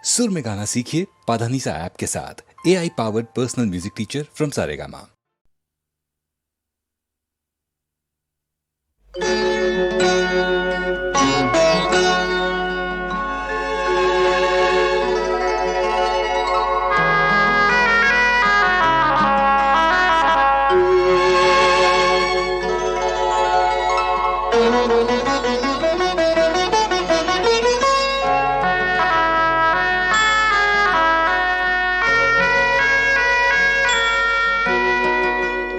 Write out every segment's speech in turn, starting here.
सुर में गाना सीखिए पाधानीसा ऐप के साथ। AI powered personal music teacher from Saregama.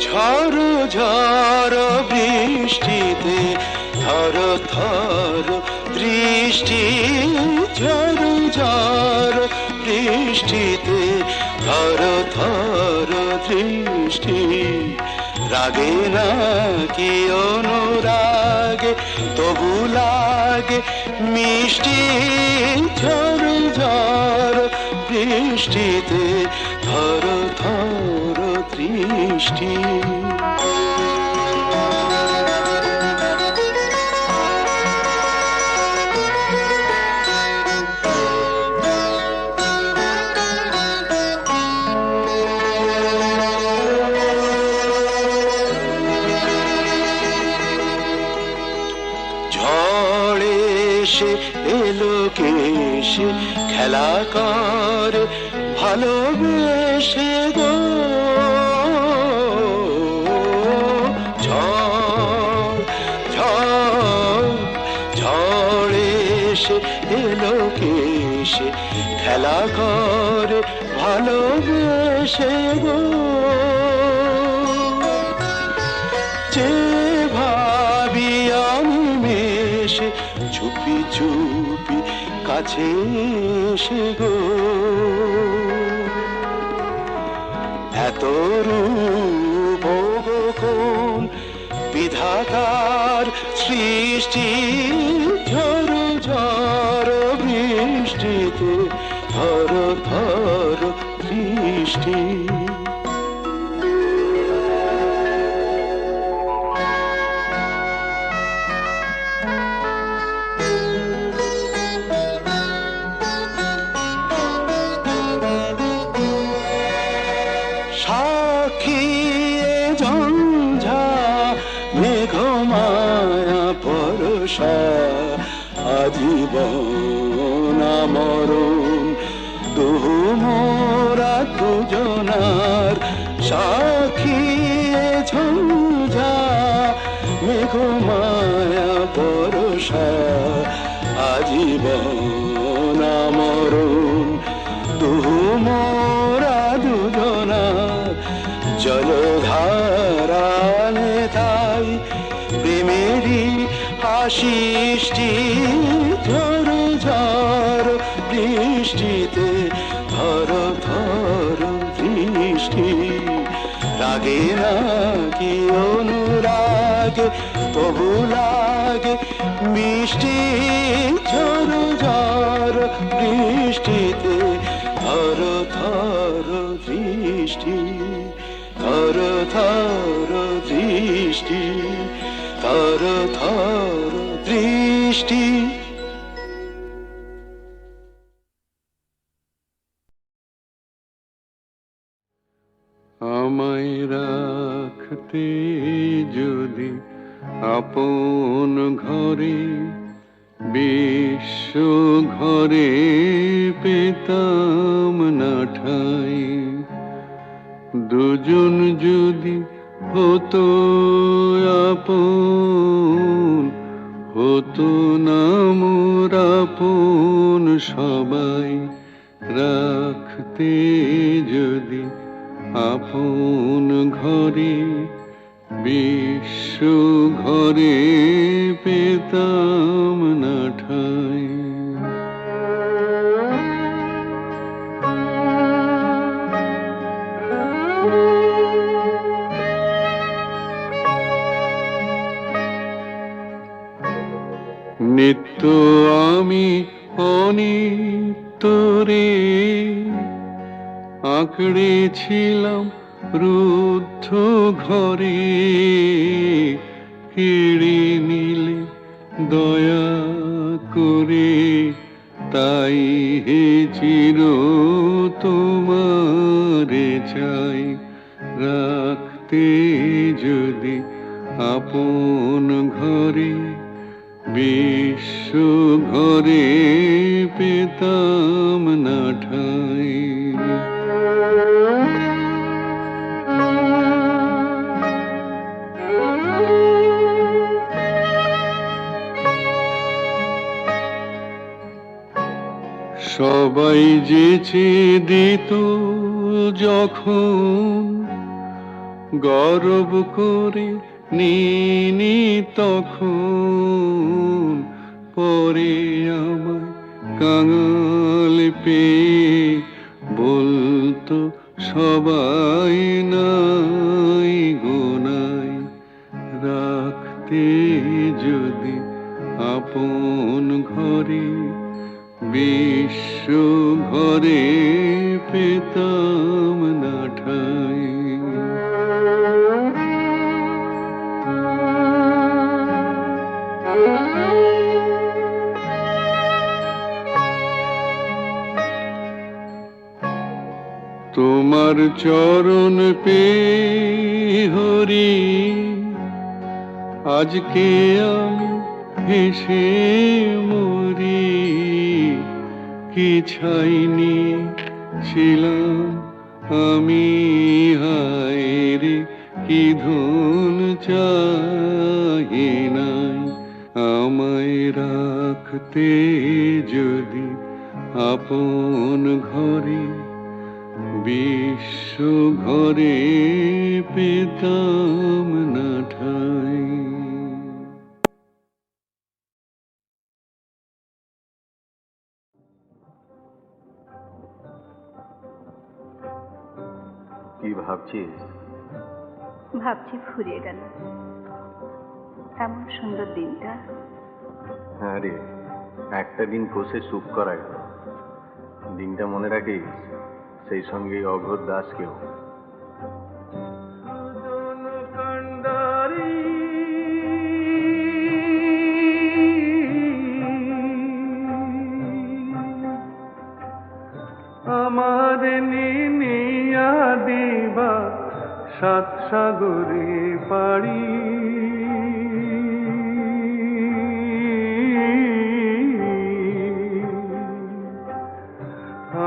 ঝড় ঝড় বৃষ্টিতে থর থর দৃষ্টি, ঝড় ঝড় বৃষ্টিতে থর থর দৃষ্টি। রাগে না কি অনুরাগে তবু লাগে মিষ্টি, ঝড় ঝড় বৃষ্টিতে থর থর দৃষ্টি। ঝড়ে এসে এলো কেসে খেলা কর ভালোবেসে গো। ঝড়ে এসে এলো কেসে খেলা কর ভালোবেসে গো। যে ভাবি অনিমেষে চুপি চুপি কাছে এসে গো। এত রূপ কোন বিধাতার সৃষ্টি, ঝড় ঝড় বৃষ্টিতে থর থর দৃষ্টি। সাক্ষী ঝঞ্ঝা মেঘমায়া পরশা, আজীবন মরণ দুহু মোরা দুজনার। সাক্ষী ঝঞ্ঝা মেঘমায়া পরশা, আজীবন মরণ দুহু মোরা দুজনার। জলধারা নেতাই প্রেমেরই আশিষ্টি, ঝড় ঝড় বৃষ্টিতে থর থর দৃষ্টি। রাগে না কি অনুরাগে তবু লাগে মিষ্টি, ঝড় ঝড় বৃষ্টিতে থর থর দৃষ্টি। থর থর দৃষ্টি, থর থর দৃষ্টি। আমায় রাখতে যদি আপন ঘরে, বিশ্ব ঘরে পেতাম না ঠাই। দুজন যদি হতো আপন, হতো না মোর আপন সবাই। রাখতে যদি আপন ঘরে, বিশ্ব ঘরে পেতাম না ঠাই। নিত্য আমি অনিত্য রে, আঁকড়েছিলাম রুদ্ধ ঘরে। কেড়ে নিলে দয়া করে তাই হে চির তোমারে চাই রাখতে যদি আপন ঘরে, বিশ্ব ঘরে পেতাম না ঠাই। সবাই যেচে দিত যখন, গর্ব করে নিনি তখন, পরে আমায় কাঙাল পেয়ে বলতো সবাই নাই গোনাই, রাখতে যদি আপন ঘরে, বিশ্ব ঘরে পেতাম না ঠাই। তোমার চরণ পেয়ে হরি, আজকে আমি হেসে মরি। কি ছাইনি ছিলাম আমি, হায় রে কি ধন চাহি নাই। আমায় রাখতে যদি আপন ঘরে, বিশ্ব ঘরে পেতাম না ঠাই। কি ভাবছিস? ভাবছি ফুরিয়ে গেল এমন সুন্দর দিনটা। হ্যাঁ রে, একটা দিন বসে চুপ করা গেল। দিনটা মনে রাখিস, সেই সঙ্গে অঘোর দাসকেও। আমার নিনিয়া দিবা সাত সাগরে পাড়ি,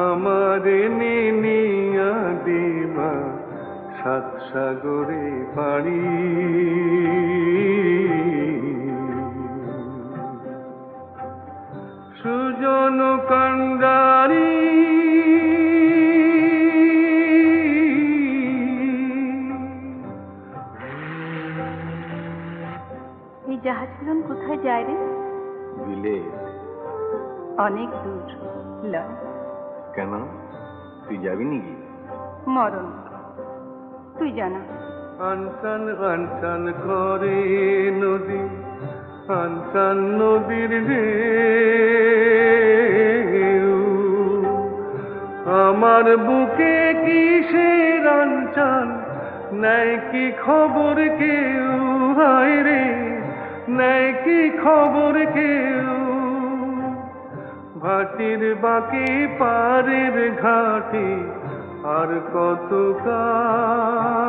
আমার নিনিয়া দিবা সাত সাগরে পাড়ি। সুজন কান্ডারি এই জাহাজগুলো কোথায় যায় রে? বিলে। অনেক দূর লয়। কেন, তুই যাবি নাকি? মরণ, তুই জানা। আনসান আনসান করে নদী, আনসান নদীর ঢেউ, আমার বুকে কিসের আনচান, নাই কি খবর কেউ, হায় রে নাই কি খবর কেউ। ভাটির বাকি পারের ঘাটে আর কত কাল,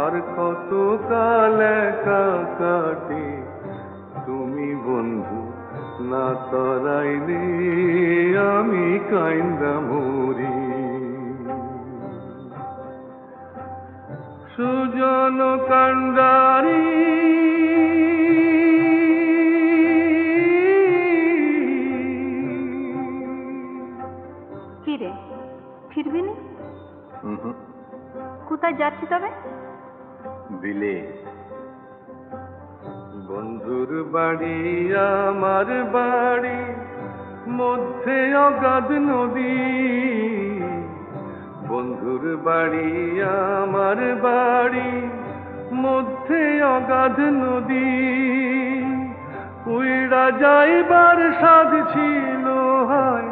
আর কত কাল একা কাটে, তুমি বন্ধু না তরাইলে আমি কাইন্দা মরি। সুজন কান্ডারি কি রে, ফিরবি না? হুম, কোথায় যাচ্ছি তবে? বিলে। বন্ধুর বাড়ি আমার বাড়ি, মধ্যে অগাধ নদী, বন্ধুর বাড়ি আমার বাড়ি, মধ্যে অগাধ নদী। উইড়া যাইবার সাধ ছিল হয়,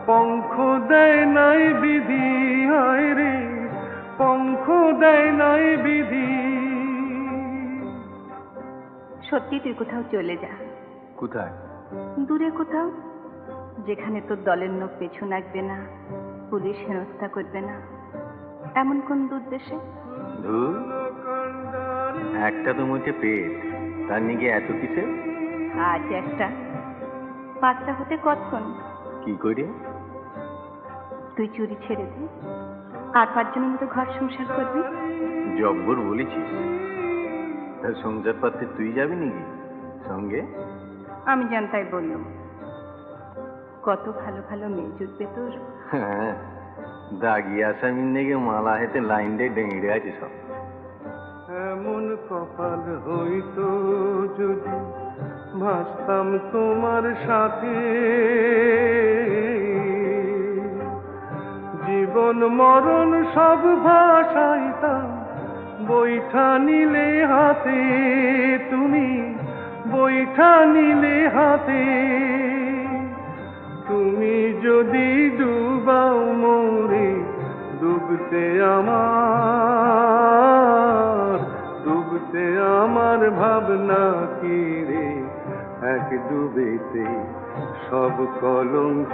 পঙ্খ দেয় নাই বিধি, হায় রে পঙ্খ দেয় নাই বিধি। সত্যি তুই কোথাও চলে যা। কোথায়? দূরে কোথাও, যেখানে তোর দলের লোক পেছু লাগবে না, পুলিশ হেনস্থা করবে না, এমন কোন দূর দেশে? ধুর, একটা তো মুখে পেট, তার নিয়ে এত কিসে? আজ একটা, 5টা হতে কতক্ষণ? কি করে? তুই চুরি ছেড়ে দে, আর 5 জনের মতো ঘর সংসার করবি। জব্বর বলেছিস। তা সংসার পাতে তুই যাবি নাকি সঙ্গে? আমি জানতাই বললাম, কত ভালো ভালো মেয়ে জুটবে তোর। হ্যাঁ, দাগি আসামির নেগে মালা হেতে লাইন দিয়ে ডেঙে আছে সব। এমন কপাল হইতো যদি ভাসতাম তোমার সাথে, জীবন মরণ সব ভাসাইতাম বৈঠা নিলে হাতে, তুমি বৈঠা নিলে হাতে। তুমি যদি ডুবাও মোরে, ডুবতে আমার ভাবনা কি রে, এক ডুবেতে সব কলঙ্ক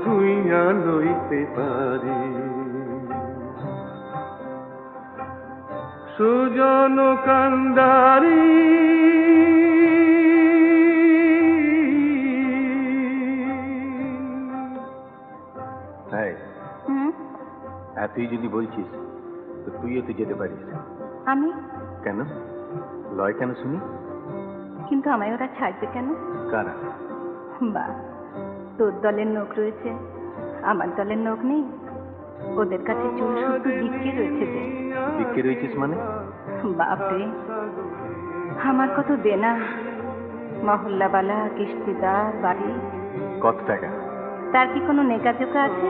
ধুইয়া লইতে পারি। সুজন কান্ডারি হ্যাঁ, হুম, এতই যদি বলছিস তো তুইও তো যেতে পারিস। আমি? কেন? লয় কেন শুনি? কিন্তু আমায় ওরা ছাড়বে কেন? কারা? বা, তোর দলের লোক রয়েছে, আমার দলের লোক নেই। ওদের কাছে চুল শুধু বিক্রি রয়েছে যে। বিক্রি রয়েছিস মানে? বাপরে, আমার কত দেনা, মহল্লাবালা, কিস্তিদার, বাড়ি। কত টাকা? তার কি কোনো নেকাজোকা আছে?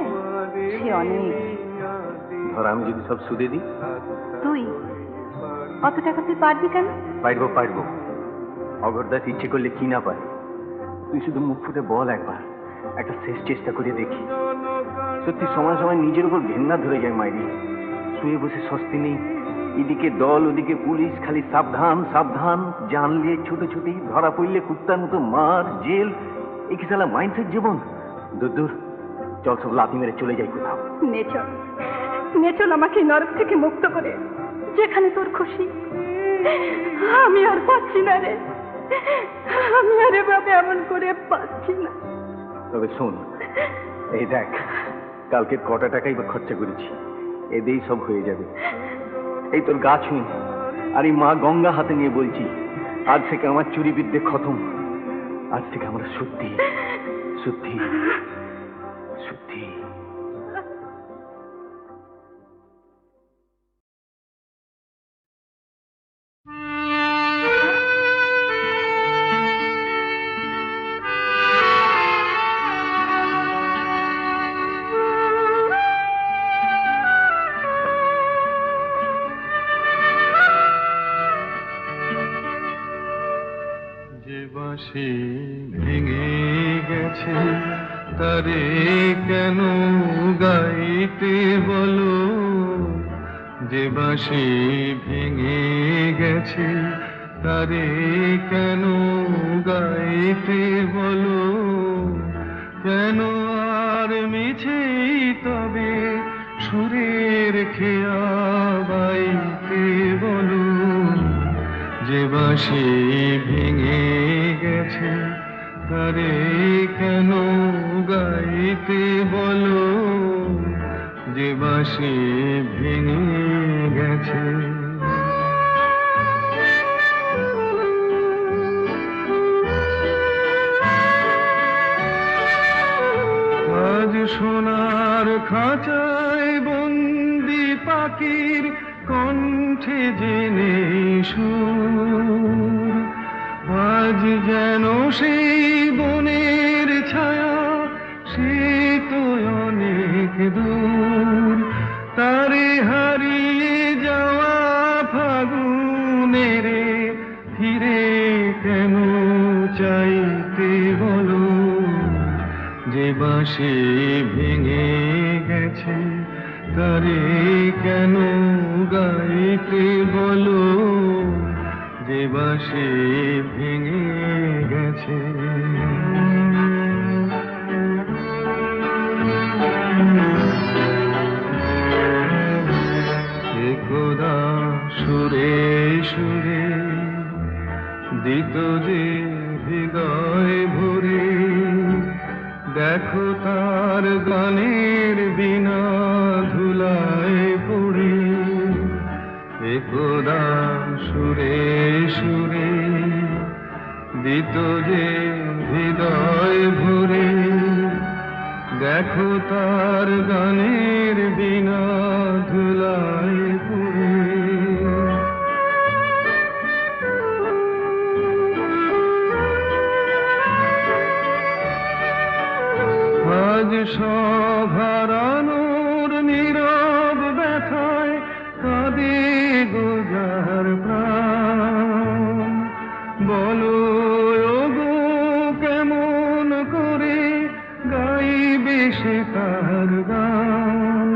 সে অনেক। ধর আমি যদি সব সুদে দিই? তুই অত টাকা তুই পারবি কেন? পারবো। অগরদাস ইচ্ছে করলে কি না পারে। তুই শুধু মুখ ফুটে বল একবার, একটা শেষ চেষ্টা করে দেখি। সত্যি সময় সময় নিজের উপর ঘেন্না ধরে যায় মাইরি। শুয়ে বসে স্বস্তি নেই, এদিকে দল ওদিকে পুলিশ, খালি সাবধান সাবধান। জানলে ছুটোছুটি, ধরা পড়লে কুত্তার মতো মার, জেল। এই কি সালা মাইন্ডসেট জীবন? দূর, চল সব লাথি মেরে চলে যাই কোথাও। নেচল আমাকে নরক থেকে মুক্ত করে, যেখানে তোর খুশি। আমি আর পাচ্ছি না রে, আমি আর এভাবে এমন করে পাচ্ছি না। তবে শোন, এই দেখ, কালকের কটা টাকাই বা খরচা করেছি, এতেই সব হয়ে যাবে। এই তোর গা ছুঁয়ে আর এই মা গঙ্গা হাতে নিয়ে বলছি, আজ থেকে আমার চুরি বিদ্যে খতম। আজ থেকে আমরা সত্যি সত্যি সত্যি। যে বাঁশি ভেঙে গেছে তারে কেন গাইতে বলো, যে বাঁশি ভেঙে গেছে তারে কেন গাইতে বলো, কেন আর মিছেই তবে সুরের খেয়া বাইতে বলো, যে বাঁশি ভেঙে গেছে তারে কেন গাইতে বলো, যে বাঁশি ভেঙে গেছে। আজ সোনার খাঁচায় বন্দি পাখির কণ্ঠে জেনে সুর, আজ যেন সেই বনের ছায়া, সে তো অনেক দূর। তারে হারিয়ে যাওয়া ফাগুনের ফিরে কেন চাইতে বলো, যে বাঁশি ভেঙে গেছে তারে কেন গাইতে বলো, যে বাঁশি ভেঙে গেছে। দেখো তার গানের বিনা ধুলায় পড়ে একদা সুরে সুরে দিত যে হৃদয় ভরে। দেখো তার গানের বিনা ধুলায় পড়ে। আজ সভারানোর নীরব ব্যথায় কাঁদে গোজার প্রাণ। বলো ওগো কেমন করে গাইবে সে তার গান।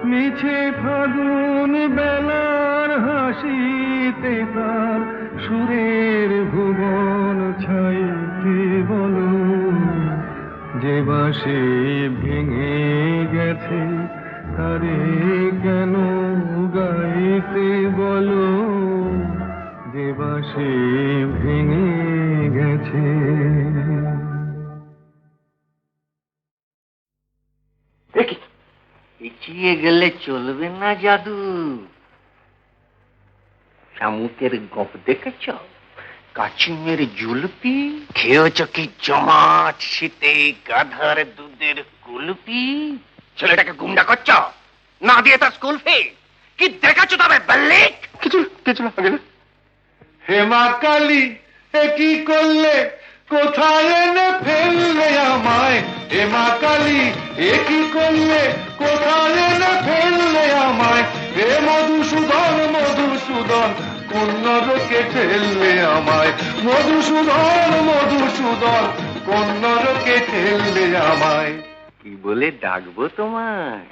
মিছে ফাগুন বেলার হাসিতে তার সুরের ভুবন ছাইতে বলো। যে বাঁশি ভেঙে গেছে তারে কেন গাইতে বলো। যে বাঁশি ভেঙে গেছে। দেখি পিছিয়ে গেলে চলবে না জাদু। শামুকের গপ দেখেছ? কাচিমের জুলপি খেয়েছ কি জমাট শীতে গাধার দুধের কুলপি? ছেলেটাকে গুন্ডা করছ না দিয়ে তার স্কুল ফি কি দেখাচ্ছ তবে বাল্লিক? কিছু লাগে না। হেমা কালী এ কি করলে, কোথায় এনে ফেললে আমায়। হেমা কালী এ কি করলে, কোথায় এনে ফেললে আমায়। হে মধুসূদন মধুসূদন কোন নরকে ঠেললে আমায়। মধুসূদন মধুসূদন কোন নরকে ঠেললে আমায়। কি বলে ডাকবো তোমায়?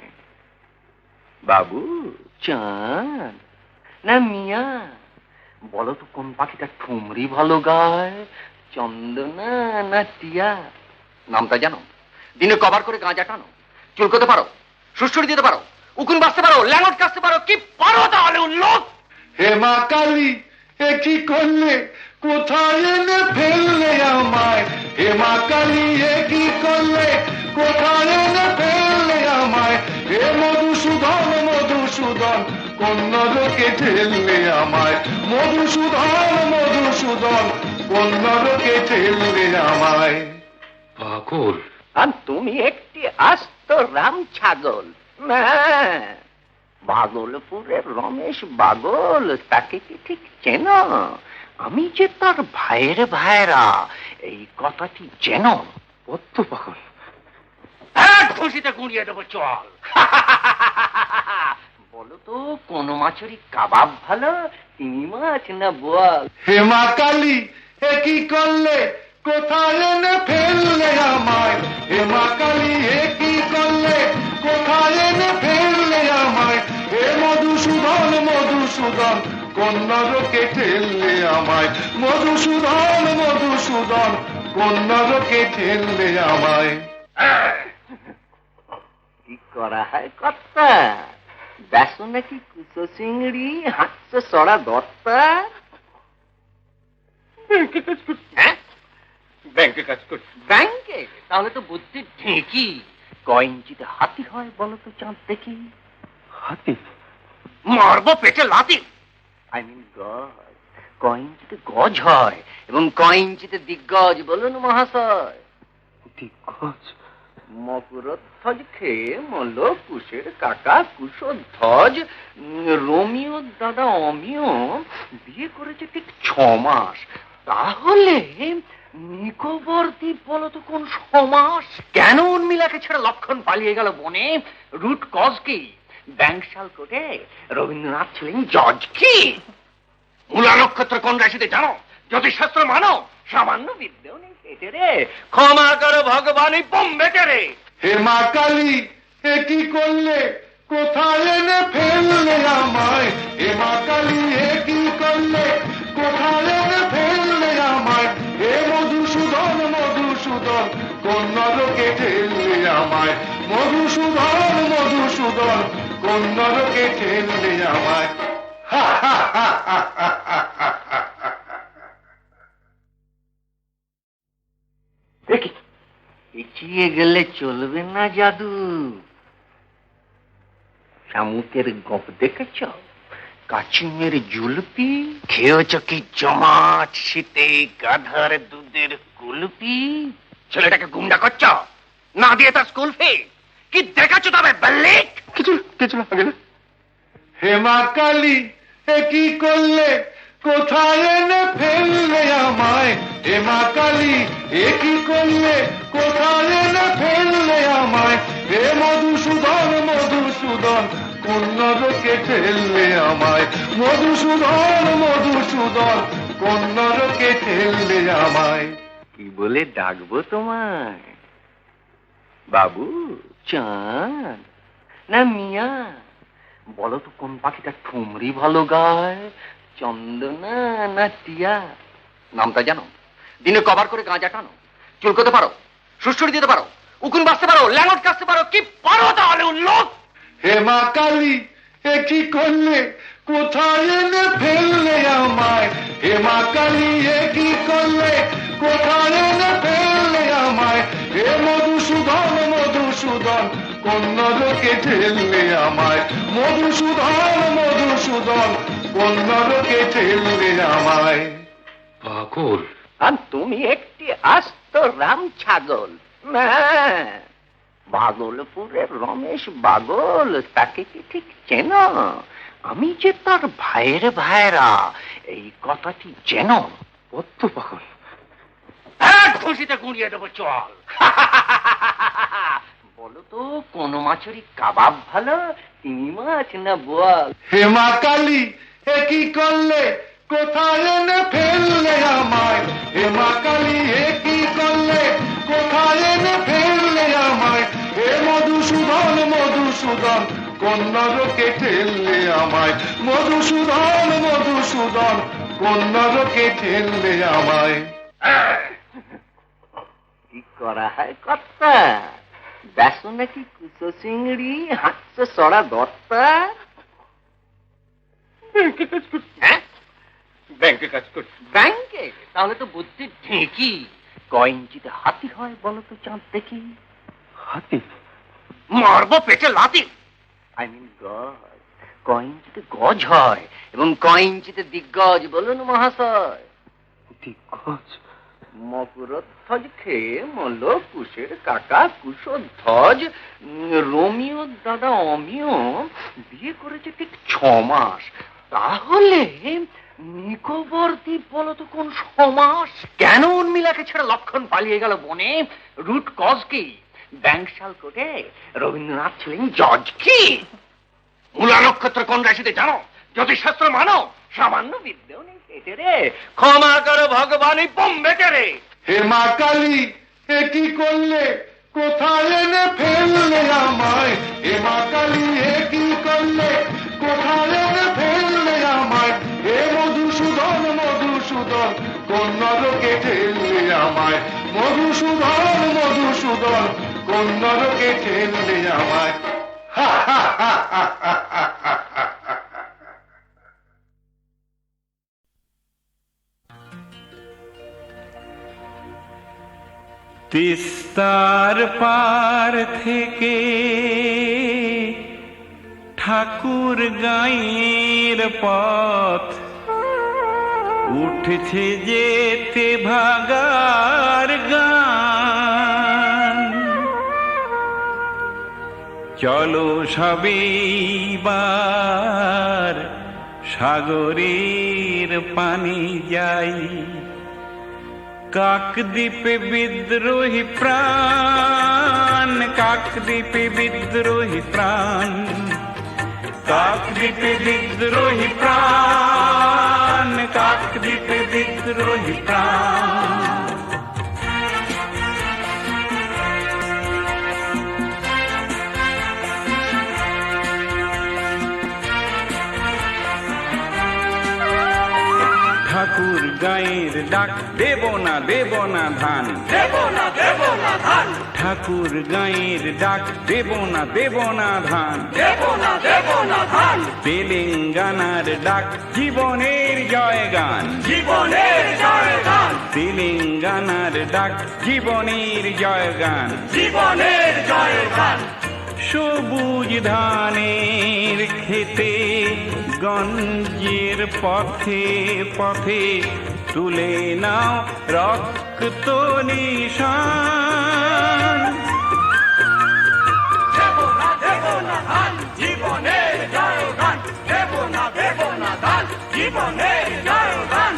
বাবু, চাঁদ না মিয়া? বলো তো কোন পাখিটা ঠুমরি ভালো গায়, চন্দনা না টিয়া? নামটা জানো? দিনে কভার করে গাঁজা টানো, চুলকোতে পারো, সুড়সুড়ি দিতে পারো, উকুন বাঁচতে পারো, ল্যাঙ্গট কাটতে পারো, কি পারো তাহলে উল্লোক? হেমা কালী এ কি করলে, কোথায় এনে ফেললে আমায়। হেমা কালী এ কি করলে, কোথায় এনে ফেললে আমায়। হে মধুসূদন মধুসূদন কোন নরকে ঠেললে আমায়। মধুসূদন মধুসূদন কোন নরকে ঠেললে আমায়। পাগল? আর তুমি একটি আস্ত রাম ছাগল। না, ভাগলপুরের রমেশ বাগল, তাকে কি ঠিক চেনো? আমি যে তার ভাইয়ের ভাইরা, এই কথাটি চেনো? কত পাগল। খুশিতে গুঁড়িয়ে দেবো, চল। বলো তো কোন মাছেরই কাবাব ভালো, চিংড়ি মাছ না বোয়াল? হেমা কালী এ কি করলে, কোথায় এনে ফেললে আমায়। হেমা কালী এ কি করলে, কোথায় এনে ফেললে আমায়। হে মধুসূদন মধুসূদন কোন নরকে ঠেললে আমায়। মধুসূদন মধুসূদন কোন নরকে ঠেললে আমায়। কি করা হয় কর্তা? বেসো নাকি কুচো চিংড়ি, হাঁটছে সরা দত্তা? ব্যাংকে কাজ করছি। ব্যাংকে? তাহলে তো বুদ্ধি ঠিকই। কয় ইঞ্চিতে হাতি হয় বলো তো চাঁদ দেখি? হাতি? মারবো পেটে লাথি। আই মিন গজ। কয় ইঞ্চিতে গজ হয় এবং কয় ইঞ্চিতে দিগ্গজ বলুন মহাশয়? দিগ্গজ? মকরধ্বজ খেয়ে মল কুশের কাকা কুশধ্বজ রোমিও দাদা অমিয় বিয়ে করেছে ঠিক 6 মাস। তাহলে নিকোবর দ্বীপ বলো তো কোন সমাস? কেন উর্মিলাকে ছেড়ে লক্ষণ পালিয়ে গেল বনে? রুট কজ কি? ব্যাংশাল কোটে রবীন্দ্রনাথ ছিলেন জজ কি? মূলা নক্ষত্র কোন রাশিতে জানো? জ্যোতিষশাস্ত্র মানো? সামান্য বিদ্যেও নেই পেটে রে। ক্ষমা করো ভগবানই বোম্বেটে রে। হেমা কালী এ কি করলে, কোথায় এনে ফেললে আমায়। হেমা কালী এ কি করলে, কোথায় এনে ফেললে আমায়। হে মধুসূদন মধুসূদন কোন নরকে ঠেললে আমায়। মধুসূদন মধুসূদন কোন নরকে ঠেললে আমায়। দেখি চেঁচিয়ে গেলে চলবে না জাদু। শামুকের গপ দেখেছ? কাচিমের জুলপি খেয়েছ কি জমাট শীতে গাধার দুধের কুলপি? ছেলেটাকে গুন্ডা করছ না দিয়ে তার স্কুল ফি কি দেখাচ্ছ তবে বাল্লিক? কিছু না গেলে। হেমা কালী এ কি করলে, কোথায় এনে ফেললে আমায়? হেমা কালী এ কি করলে, কোথায় এনে ফেললে আমায়? হে মধুসূদন মধুসূদন কোন নরকে ঠেললে আমায়? মধুসূদন মধুসূদন কোন নরকে ঠেললে আমায়? কি বলে ডাকবো তোমায়? বাবু, চাঁদ না মিয়া? বলো তো কোন পাখিটা ঠুমরি ভালো গায়, চন্দনা না টিয়া? নামটা জানো? দিনে কভার করে গাঁজা টানো, চুলকোতে পারো, সুড়সুড়ি দিতে পারো, উকুন বাঁচতে পারো, ল্যাঙ্গট কাটতে পারো, কি পারো তাহলে উল্লোক? হেমা কালী এ কি করলে, কোথায় এনে ফেললে আমায়? হেমা কালী এ কি করলে, কোথায় এনে ফেললে আমায়? হে মধুসূদন মধুসূদন কোন নরকে ঠেললে আমায়? মধুসূদন মধুসূদন কোন নরকে ঠেললে আমায়? পাগল। আর তুমি একটি আস্ত রাম ছাগল। না, ভাগলপুরের রমেশ বাগল, তাকে কি ঠিক চেনো? আমি যে তার ভাইয়ের ভাইরা, এই কথাটি চেনো? অত পাগল। খুশিতে গুঁড়িয়ে দেবো, চল। বলো তো কোন মাছেরই কাবাব ভালো, চিংড়ি মাছ না বোয়াল? হেমা কালী এ কি করলে, কোথায় এনে ফেললে আমায়? হেমা কালী এ কি করলে, কোথায় এনে ফেললে আমায়? হে মধুসূদন মধুসূদন কোন নরকে ঠেললে আমায়? মধুসূদন মধুসূদন কোন নরকে ঠেললে আমায়? কি করা হয় কর্তা? দেখো নাকি কুচো চিংড়ি হাঁটছে সরা দত্তা? হ্যাঁ, ব্যাংকে কাজ করছি। ব্যাংকে? তাহলে তো বুদ্ধি ঢেঁকি। ক ইঞ্চিতে হাতি হয় বলো তো চাঁদ দেখি? হাতি? মারবো পেটে লাথি। আই মিন গজ। ক ইঞ্চিতে গজ হয় এবং ক ইঞ্চিতে দিগ্গজ বলুন মহাশয়? দিগ্গজ? মকরধ্বজ খেয়ে মল্ল কুশের কাকা কুশধ্বজ রোমিও দাদা অমিয় বিয়ে করেছে ঠিক 6 মাস। তাহলে নিকোবর দ্বীপ বলো তো কোন সমাস? কেন উর্মিলাকে ছেড়ে লক্ষণ পালিয়ে গেল বনে? রুট কজ কি? ব্যাংকশাল কোর্টে রবীন্দ্রনাথ ছিলেন জজ কি? মূলা নক্ষত্র কোন রাশিতে জানো? জ্যোতিষশাস্ত্র মানো? সামান্য বিদ্যেও নেই পেটে রে। ক্ষমা করো ভগবানই বোম্বেকে রে। হেমা কালী এ কি করলে, কোথায় এনে ফেললে আমায়? হেমা কালী এ কি করলে, কোথায় এনে ফেললে আমায়? হে মধুসূদন মধুসূদন কোন নরকে ঠেললে আমায়? মধুসূদন মধুসূদন কোন নরকে ঠেললে আমায়? তিস্তার পার থেকে ঠাকুর গাঁয়ের পথ উঠছে যেতে ভাগার গান। চলো সবিবার সাগরের পানি যাই, কাকদ্বীপে বিদ্রোহী প্রাণ, কাকদ্বীপে বিদ্রোহী প্রাণ, কাকদ্বীপে বিদ্রোহী প্রাণ, কাকদ্বীপে বিদ্রোহী প্রাণ। ঠাকুর গায়ের ডাক, দেব না ধান, দেব না ধান। ঠাকুর গায়ের ডাক, দেব না ধান, দেব না ধান। তেলেঙ্গানার ডাক, জীবনের জয়গান, জীবনের জয়গান। তেলেঙ্গানা সিঙ্গানার ডাক জীবনের জয়গান, জীবনের জয়গান। সবুজ ধানের খেতে গঞ্জের পথে পথে তুলে নাও রক্ত নিশান। দেব না ধান জীবনের জয়গান, দেব না ধান জীবনের জয়গান।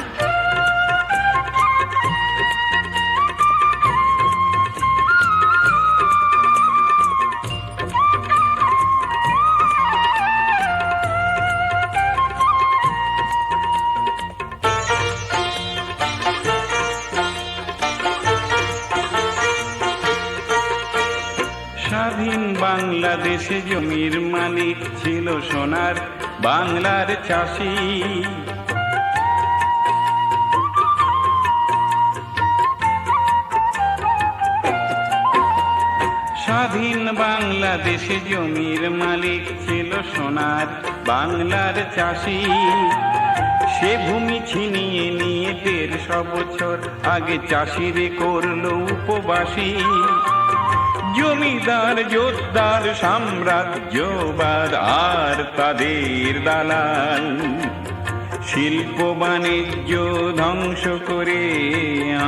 স্বাধীন বাংলাদেশে জমির মালিক ছিল সোনার বাংলার চাষি। স্বাধীন বাংলাদেশে জমির মালিক ছিল সোনার বাংলার চাষি। সে ভূমি ছিনিয়ে নিয়ে 150 বছর আগে চাষিরে করলো উপবাসী। জমিদার জোতদার সাম্রাজ্যবাদ আর তাদের দালাল শিল্প বাণিজ্য ধ্বংস করে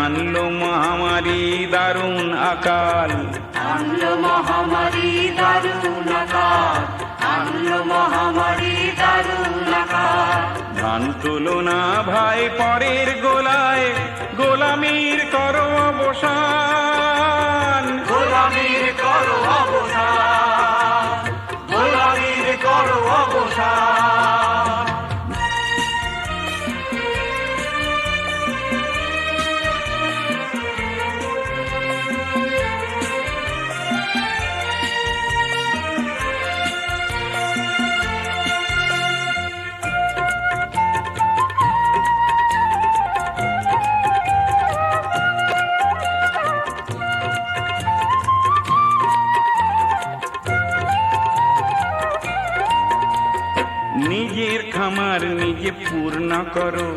আনলো মহামারী দারুণ আকাল, আনলো মহামারী দারুণ আকাল, আনলো মহামারী দারুণ আকাল। ধান তুলো না ভাই পরের গোলায়, গোলামির করো অবসান, গোলামির করো অবসান, গোলামির করো অবসান। নিজের খামার নিজে পূর্ণ করো,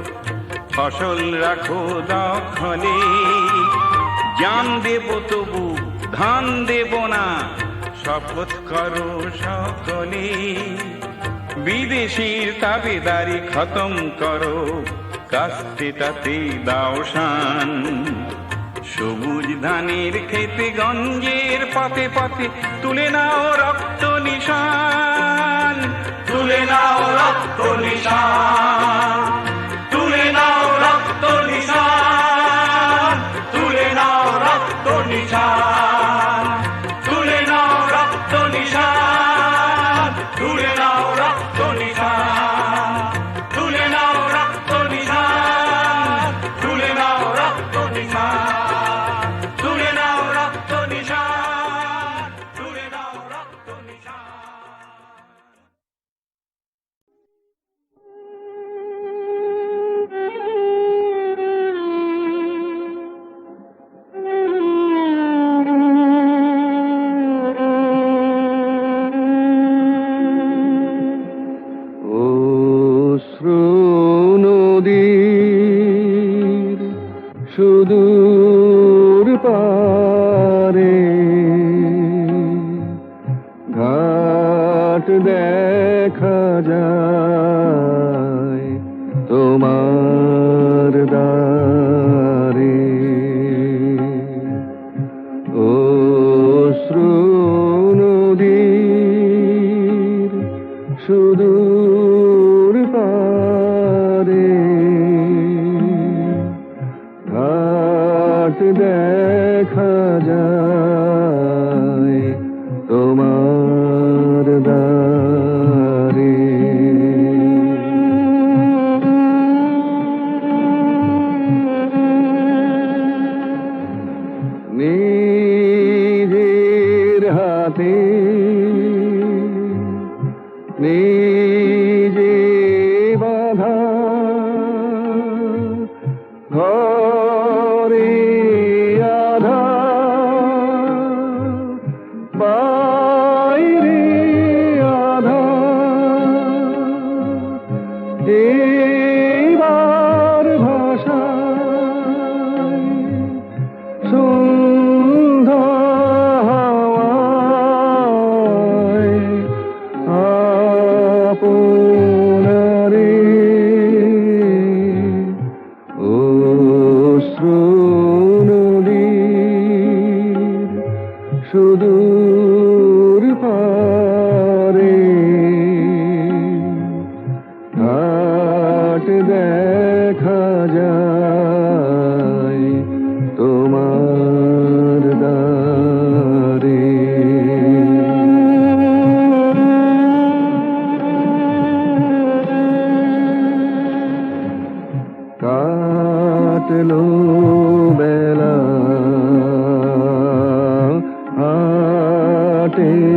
ফসল রাখো দখলে। জান দেব তবু ধান দেব না, শপথ করো সকলে। বিদেশির তাবেদারি খতম করো, কাস্তে তাতে দাও শান। সবুজ ধানের খেতে গঞ্জের পথে পথে তুলে নাও রক্ত নিশান, তুলে নাও রক্ত নিশান, তুলে নাও রক্ত নিশান, তুলে নাও রক্ত নিশান, তুলে নাও রক্ত নিশান, তুলে নাও রক্ত নিশান, তুলে নাও রক্ত নিশান, তুলে নাও রক্ত নিশান, তুলে নাও রক্ত নিশান, তুলে নাও রক্ত নিশান। নদীর সুদূর পারে ঘাট দেখা যায় তোমার দ্বারে। অশ্রু নদীর সুদূর পারে ঘাট দেখা যায় তোমার দ্বারে। নিজের হাতে নিজে বাধা ঘরে আধা বাইরে আধা এবার ভাষায়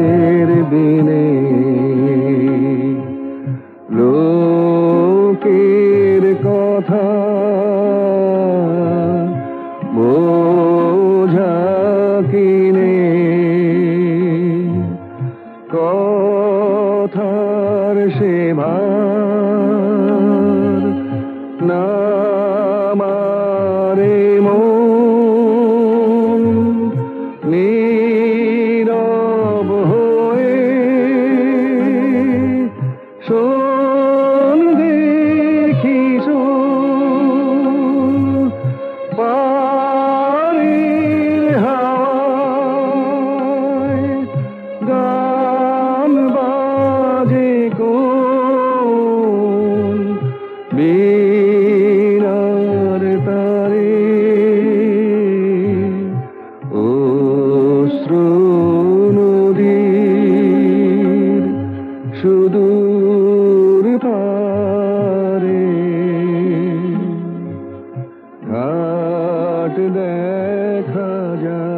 তোমাদের বিনে লোকের কথা বোঝা কিনে কথার সে ভার না মারে মন নীরব হয়ে শোন দেখি শোন পারের হাওয়ায় গান বাজে কোন বীণার তারে অশ্রু নদীর সুদূর পারে ঘাট দেখা যায়